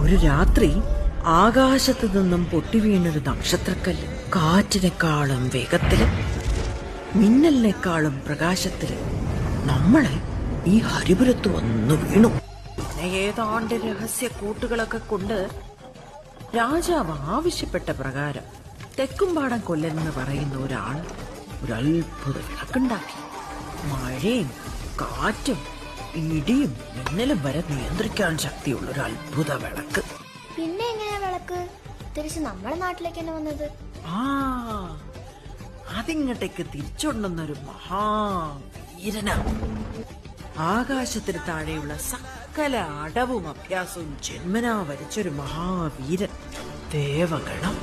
ഒരു രാത്രി ആകാശത്തു നിന്നും പൊട്ടിവീണൊരു നക്ഷത്രക്കല്ല് കാറ്റിനെക്കാളും വേഗത്തില് മിന്നലിനേക്കാളും പ്രകാശത്തില് നമ്മളെ ഈ ഹരിപുരത്ത് വന്നു വീണു. ഏതാണ്ട് രഹസ്യ കൂട്ടുകളൊക്കെ കൊണ്ട് രാജാവ് ആവശ്യപ്പെട്ട പ്രകാരം തെക്കുംപാടം കൊല്ലൻ എന്ന് പറയുന്ന ഒരാൾ ഒരു അത്ഭുത വിളക്കുണ്ടാക്കി. മഴയും കാറ്റും ഇടിയും മിന്നലും വരെ നിയന്ത്രിക്കാൻ ശക്തിയുള്ള ഒരു അത്ഭുത വിളക്ക്. പിന്നെ എങ്ങനെയാ വിളക്ക് തിരിച്ച് നമ്മുടെ നാട്ടിലേക്ക് തന്നെ വന്നത്? അതിങ്ങട്ടേക്ക് തിരിച്ചുകൊണ്ടുവന്നൊരു മഹാവീരനാ. ആകാശത്തിന് താഴെയുള്ള സകല അടവും അഭ്യാസവും ജന്മനാ വരിച്ചൊരു മഹാവീരൻ. ദേവഗണം